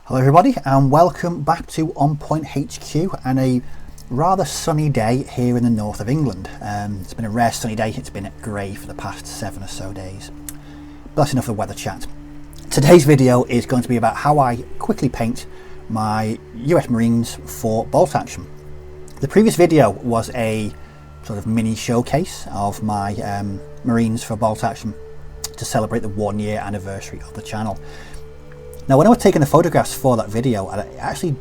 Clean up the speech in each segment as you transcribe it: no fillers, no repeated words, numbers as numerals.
Hello everybody and welcome back to On Point HQ and a rather sunny day here in the north of England. It's been a rare sunny day, it's been grey for the past 7 or so days. But that's enough of the weather chat. Today's video is going to be about how I quickly paint my US Marines for Bolt Action. The previous video was a sort of mini showcase of my Marines for Bolt Action to celebrate the 1-year anniversary of the channel. Now, when I was taking the photographs for that video, it actually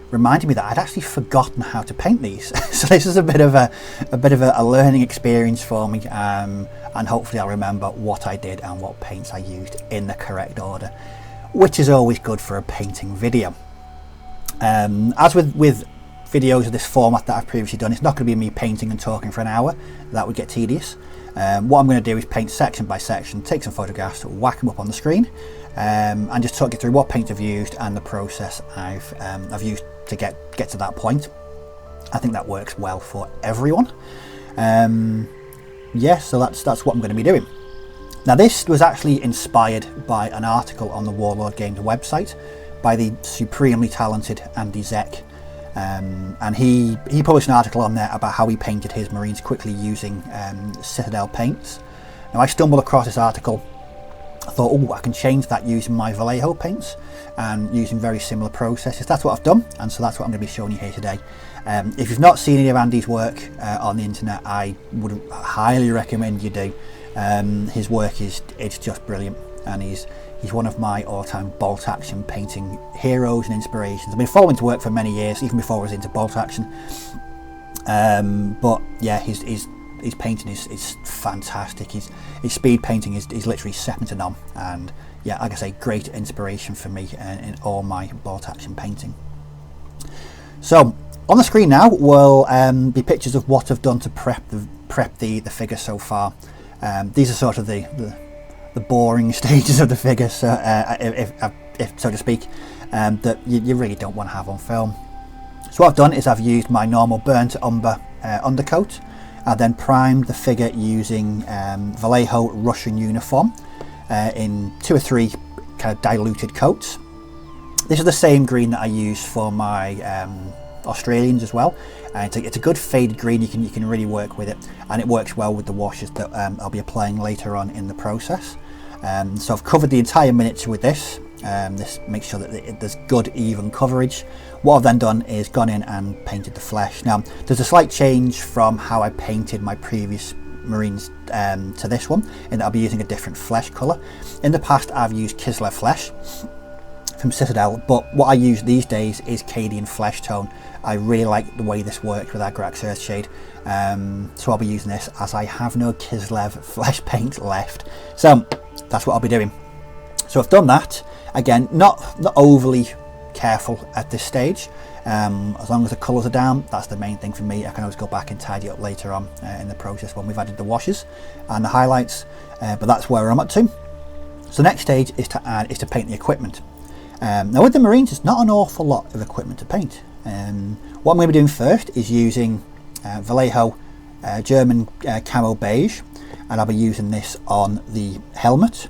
reminded me that I'd actually forgotten how to paint these. So this is a bit of a learning experience for me, and hopefully I'll remember what I did and what paints I used in the correct order, which is always good for a painting video. As with videos of this format that I've previously done, it's not going to be me painting and talking for an hour. That would get tedious. What I'm going to do is paint section by section, take some photographs, whack them up on the screen, and just talk you through what paint I've used and the process I've used to get to that point. I think that works well for everyone. Yeah, so that's what I'm going to be doing. Now, this was actually inspired by an article on the Warlord Games website by the supremely talented Andy Zek. And he published an article on there about how he painted his Marines quickly using Citadel paints. Now, I stumbled across this article. I thought, oh, I can change that using my Vallejo paints and using very similar processes. That's what I've done, and so that's what I'm going to be showing you here today. If you've not seen any of Andy's work on the internet, I would highly recommend you do. His work it's just brilliant, and he's one of my all-time Bolt Action painting heroes and inspirations. I've been following his work for many years, even before I was into Bolt Action. But yeah, his painting is fantastic. His speed painting is literally second to none, and yeah, like I say, great inspiration for me in all my Bolt Action painting. So on the screen now will be pictures of what I've done to prep the figure so far. These are sort of the boring stages of the figure, so if so to speak, that you really don't want to have on film. So what I've done is I've used my normal burnt umber undercoat. I then primed the figure using Vallejo Russian Uniform in 2 or 3 kind of diluted coats. This is the same green that I use for my Australians as well. It's a good faded green. You can really work with it, and it works well with the washes that I'll be applying later on in the process. So I've covered the entire miniature with this. This makes sure that there's good even coverage. What I've then done is gone in and painted the flesh. Now, there's a slight change from how I painted my previous Marines to this one, in that I'll be using a different flesh colour. In the past, I've used Kislev flesh from Citadel, but what I use these days is Cadian Fleshtone. I really like the way this works with Agrax Earthshade, so I'll be using this, as I have no Kislev flesh paint left. So that's what I'll be doing. So I've done that. Again, not overly careful at this stage. As long as the colours are down, that's the main thing for me. I can always go back and tidy up later on in the process when we've added the washes and the highlights, but that's where I'm up to. So the next stage is to paint the equipment. Now, with the Marines, it's not an awful lot of equipment to paint. What I'm going to be doing first is using Vallejo German Camel Beige, and I'll be using this on the helmet,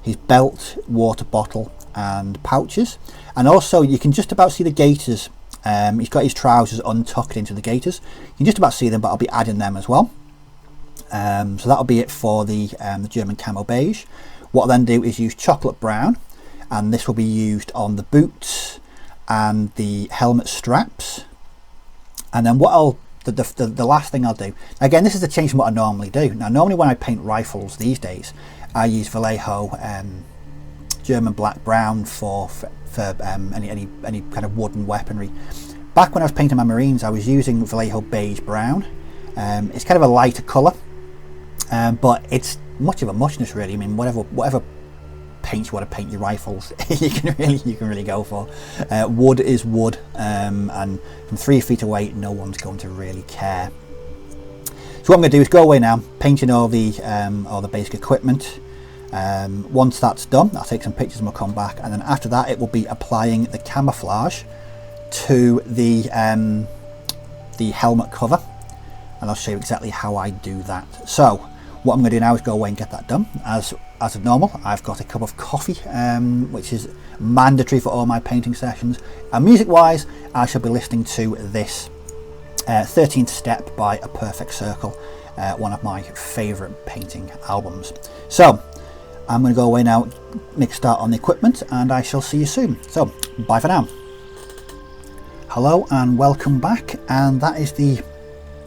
his belt, water bottle and pouches, and also you can just about see the gaiters. He's got his trousers untucked into the gaiters. You can just about see them, but I'll be adding them as well. So that'll be it for the German Camel Beige. What I'll then do is use chocolate brown, and this will be used on the boots and the helmet straps. And then the last thing I'll do, again, this is a change from what I normally do. Now, normally when I paint rifles these days, I use Vallejo German black brown for any kind of wooden weaponry. Back when I was painting my Marines, I was using Vallejo Beige Brown. It's kind of a lighter colour, but it's much of a muchness really. I mean, whatever paint you want to paint your rifles, you can really go for. Wood is wood, and from 3 feet away, no one's going to really care. So what I'm going to do is go away now, painting all the basic equipment. Once that's done, I'll take some pictures and we'll come back, and then after that it will be applying the camouflage to the helmet cover, and I'll show you exactly how I do that. So what I'm going to do now is go away and get that done. As of normal, I've got a cup of coffee, which is mandatory for all my painting sessions. And music wise, I shall be listening to this 13th Step by A Perfect Circle, one of my favourite painting albums. So I'm going to go away now, make a start on the equipment, and I shall see you soon. So bye for now. Hello and welcome back, and that is the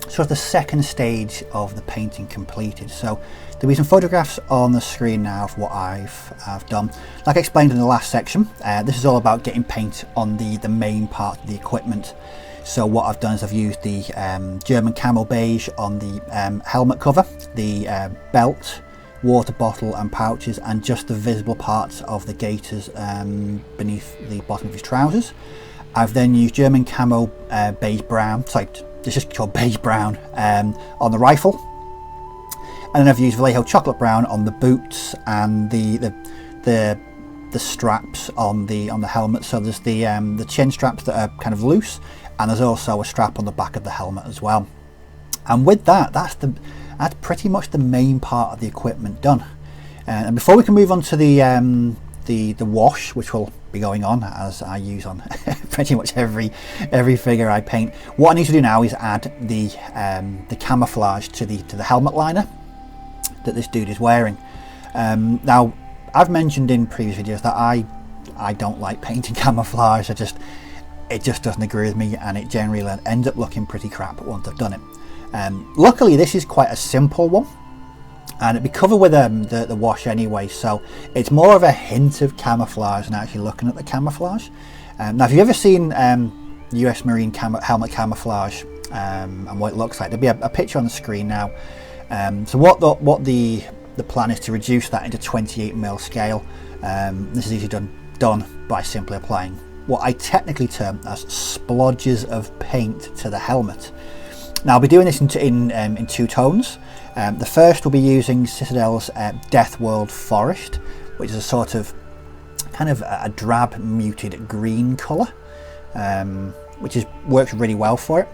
sort of the second stage of the painting completed. So there'll be some photographs on the screen now of what I've done. Like I explained in the last section, this is all about getting paint on the main part of the equipment. So what I've done is I've used the German Camel Beige on the helmet cover, the belt, water bottle and pouches, and just the visible parts of the gaiters beneath the bottom of his trousers. I've then used German Camo Beige Brown, sorry, it's just called Beige Brown, on the rifle. And then I've used Vallejo Chocolate Brown on the boots and the straps on the helmet. So there's the chin straps that are kind of loose, and there's also a strap on the back of the helmet as well. And with that, that's pretty much the main part of the equipment done. And before we can move on to the wash, which will be going on as I use on pretty much every figure I paint, what I need to do now is add the camouflage to the helmet liner that this dude is wearing. Now I've mentioned in previous videos that I don't like painting camouflage. It just doesn't agree with me, and it generally ends up looking pretty crap once I've done it. Luckily this is quite a simple one, and it'll be covered with the wash anyway, so it's more of a hint of camouflage than actually looking at the camouflage. Now if you've ever seen US Marine helmet camouflage and what it looks like, there'll be a picture on the screen now. So what the plan is to reduce that into 28mm scale. This is easily done by simply applying what I technically term as splodges of paint to the helmet. Now I'll be doing this in two tones. The first will be using Citadel's Deathworld Forest, which is a sort of kind of a drab muted green colour, which works really well for it.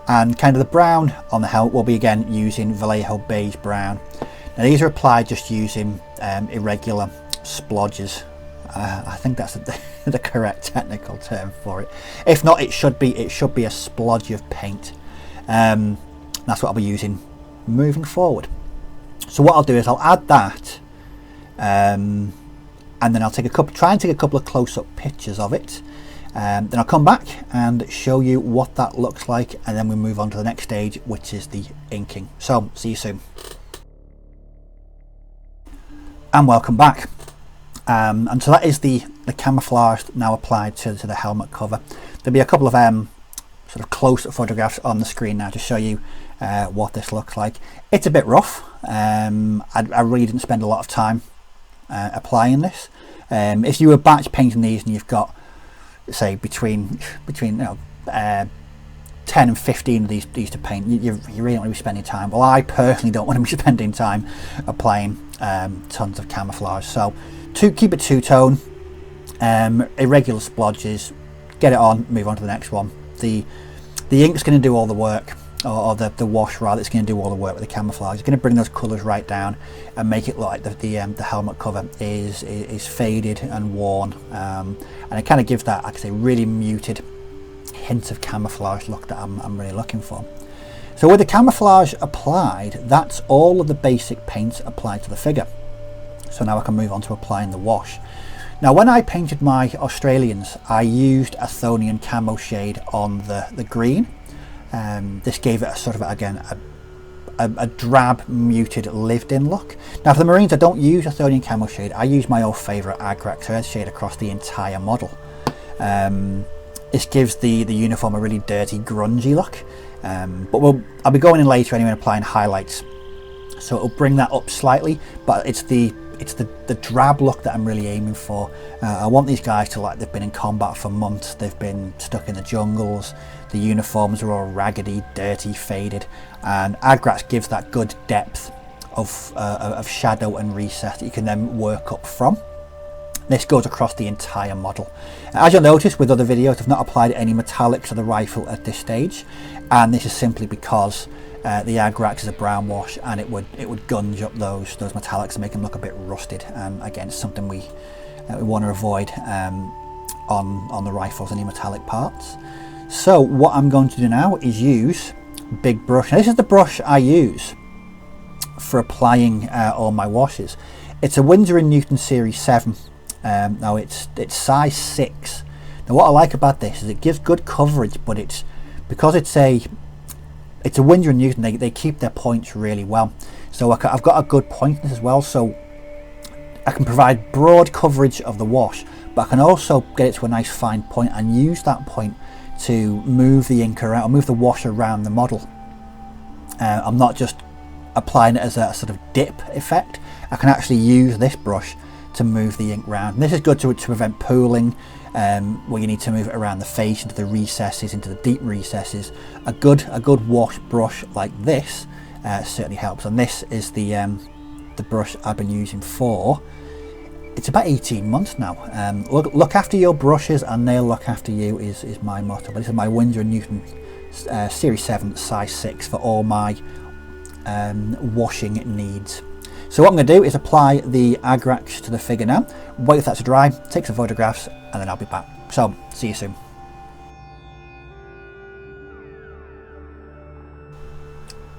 And kind of the brown on the helmet will be again using Vallejo Beige Brown. Now these are applied just using irregular splodges. I think that's the correct technical term for it. If not, it should be a splodge of paint. That's what I'll be using moving forward. So what I'll do is I'll add that, and then I'll try and take a couple of close-up pictures of it. Then I'll come back and show you what that looks like, and then we move on to the next stage, which is the inking. So see you soon. And welcome back. And so that is the camouflage now applied to the helmet cover. There'll be a couple of sort of close-up photographs on the screen now to show you what this looks like. It's a bit rough. I really didn't spend a lot of time applying this. If you were batch painting these and you've got, say, between 10 and 15 of these to paint, you really don't want to be spending time. Well, I personally don't want to be spending time applying tons of camouflage. So keep it two-tone, irregular splodges, get it on, move on to the next one. The ink's going to do all the work, or the wash rather, it's going to do all the work with the camouflage. It's going to bring those colours right down and make it look like the helmet cover is faded and worn, and it kind of gives that, like I say, really muted hint of camouflage look that I'm really looking for. So with the camouflage applied, that's all of the basic paints applied to the figure. So now I can move on to applying the wash. Now when I painted my Australians, I used Athonian Camo shade on the green. This gave it a sort of, again, a drab muted lived in look. Now for the Marines, I don't use Athonian Camo shade, I use my old favourite Agrax Earthshade across the entire model. This gives the uniform a really dirty, grungy look, but I'll be going in later anyway and applying highlights, so it'll bring that up slightly, but it's the drab look that I'm really aiming for. I want these guys to, like, they've been in combat for months, they've been stuck in the jungles, the uniforms are all raggedy, dirty, faded, and Agrax gives that good depth of shadow and recess that you can then work up from. This goes across the entire model. As you'll notice with other videos, I've not applied any metallic to the rifle at this stage, and this is simply because the Agrax is a brown wash, and it would gunge up those metallics and make them look a bit rusted. Again, it's something we want to avoid on the rifles, any metallic parts. So what I'm going to do now is use big brush. Now, this is the brush I use for applying all my washes. It's a Winsor & Newton Series 7. Now it's size 6. Now what I like about this is it gives good coverage, but because it's a Winsor & Newton, they keep their points really well. So I've got a good pointiness as well, so I can provide broad coverage of the wash, but I can also get it to a nice fine point and use that point to move the ink around, or move the wash around the model. I'm not just applying it as a sort of dip effect. I can actually use this brush to move the ink around. And this is good to prevent pooling, where you need to move it around the face, into the recesses, into the deep recesses. A good wash brush like this certainly helps. And this is the brush I've been using for, it's about 18 months now. Look after your brushes and they'll look after you is my motto. But this is my Winsor & Newton Series 7 size 6 for all my washing needs. So what I'm going to do is apply the Agrax to the figure now, wait for that to dry, take some photographs, and then I'll be back. So see you soon.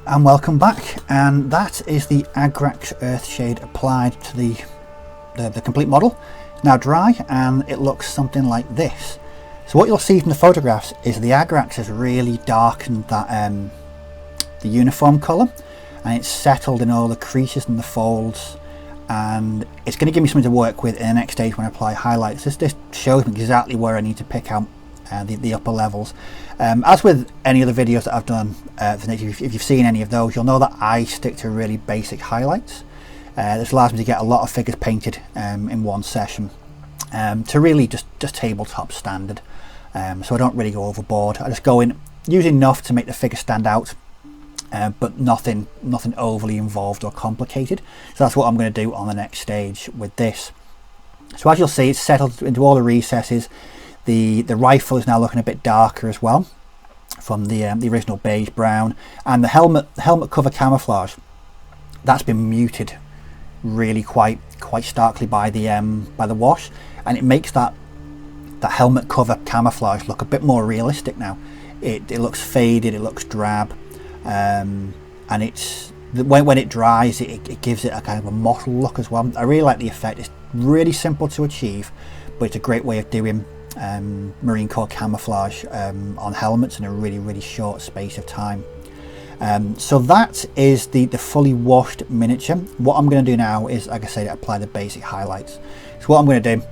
And welcome back, and that is the Agrax Earthshade applied to the complete model. It's now dry and it looks something like this. So what you'll see from the photographs is the Agrax has really darkened that the uniform colour, and it's settled in all the creases and the folds, and it's going to give me something to work with in the next stage when I apply highlights. This shows me exactly where I need to pick out the upper levels. As with any other videos that I've done, if you've seen any of those, you'll know that I stick to really basic highlights. This allows me to get a lot of figures painted in one session, to really just tabletop standard. So I don't really go overboard. I just go in, use enough to make the figure stand out, but nothing overly involved or complicated. So that's what I'm going to do on the next stage with this. So as you'll see, it's settled into all the recesses. The rifle is now looking a bit darker as well from the original beige brown, and the helmet cover camouflage, that's been muted really quite starkly by the wash, and it makes that helmet cover camouflage look a bit more realistic now. It looks faded, it looks drab, and it's when it dries, it gives it a kind of a mottled look as well. I really like the effect. It's really simple to achieve, but it's a great way of doing Marine Corps camouflage on helmets in a really short space of time. So that is the fully washed miniature. What I'm going to do now is, like I said, apply the basic highlights. So what I'm going to do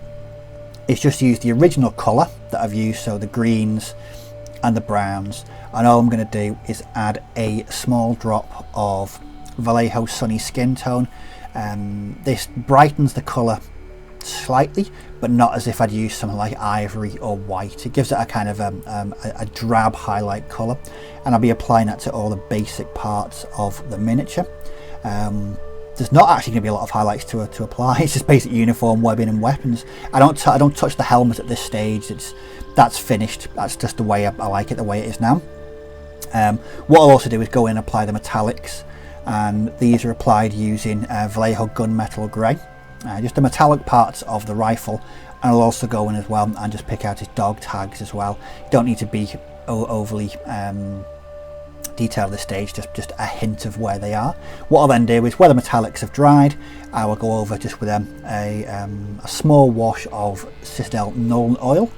is just use the original colour that I've used, so the greens and the browns, and all I'm going to do is add a small drop of Vallejo Sunny Skin Tone. This brightens the colour slightly, but not as if I'd used something like ivory or white. It gives it a kind of a drab highlight colour, and I'll be applying that to all the basic parts of the miniature. There's not actually going to be a lot of highlights to apply. It's just basic uniform, webbing and weapons. I don't touch the helmet at this stage. That's finished. That's just the way I like it, the way it is now. What I'll also do is go in and apply the metallics, and these are applied using Vallejo Gunmetal Grey, just the metallic parts of the rifle. And I'll also go in as well and just pick out his dog tags as well. You don't need to be overly detailed at this stage, just a hint of where they are. What I'll then do is, where the metallics have dried, I will go over just with a small wash of Citadel Nuln oil.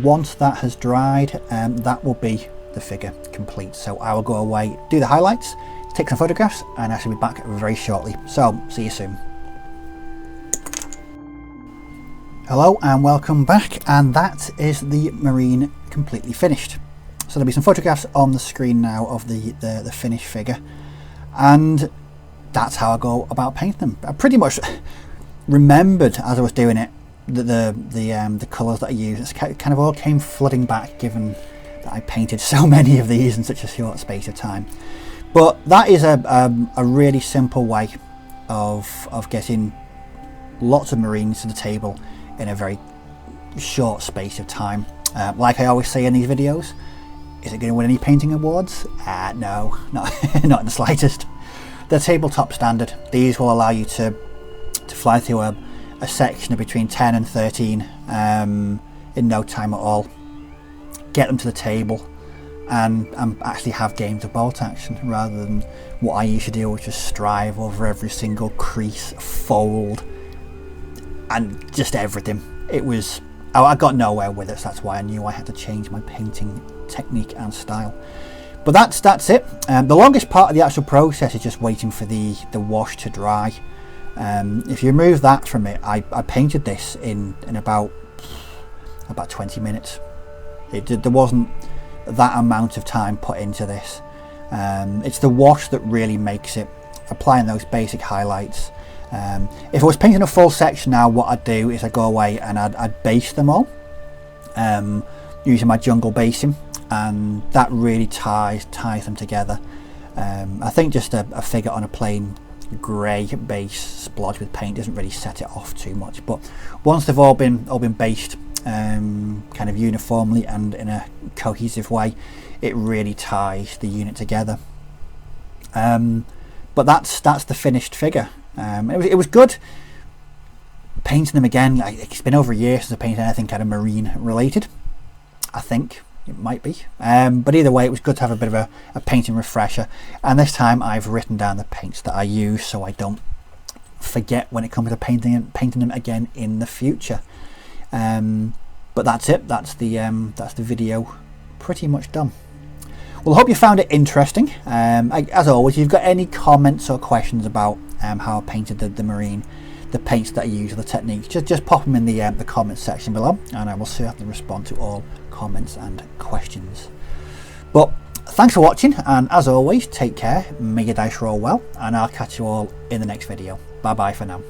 Once that has dried, that will be the figure complete. So I will go away, do the highlights, take some photographs, and I shall be back very shortly. So see you soon. Hello and welcome back, and that is the Marine completely finished. So there'll be some photographs on the screen now of the finished figure, and that's how I go about painting them. I pretty much remembered as I was doing it the colours that I used. It kind of all came flooding back, given that I painted so many of these in such a short space of time. But that is a really simple way of getting lots of Marines to the table in a very short space of time. Like I always say in these videos, Is it going to win any painting awards? No, not, not in the slightest. They're tabletop standard. These will allow you to fly through a section of between 10 and 13 in no time at all. Get them to the table and actually have games of bolt action, rather than what I used to do, which is strive over every single crease, fold, and just everything. It was, I got nowhere with it, so that's why I knew I had to change my painting technique and style. But that's it. The longest part of the actual process is just waiting for the wash to dry. If you remove that from it, I painted this in about 20 minutes. There wasn't that amount of time put into this. It's the wash that really makes it, applying those basic highlights. If I was painting a full section now, what I'd do is I'd go away and I'd base them all using my jungle basing, and that really ties them together. I think just a figure on a plain grey base splodged with paint doesn't really set it off too much, but once they've all been based kind of uniformly and in a cohesive way, it really ties the unit together. But that's the finished figure. It was good painting them again. It's been over a year since I painted anything kind of marine related. I think it might be, but either way, it was good to have a bit of a painting refresher, and this time I've written down the paints that I use so I don't forget when it comes to painting them again in the future. But that's it. That's the video pretty much done. Well, I hope you found it interesting. As always, if you've got any comments or questions about how I painted the marine, the paints that I use, the techniques, just pop them in the comments section below, and I will certainly respond to all comments and questions. But thanks for watching, and as always, take care, may your dice roll well, and I'll catch you all in the next video. Bye bye for now.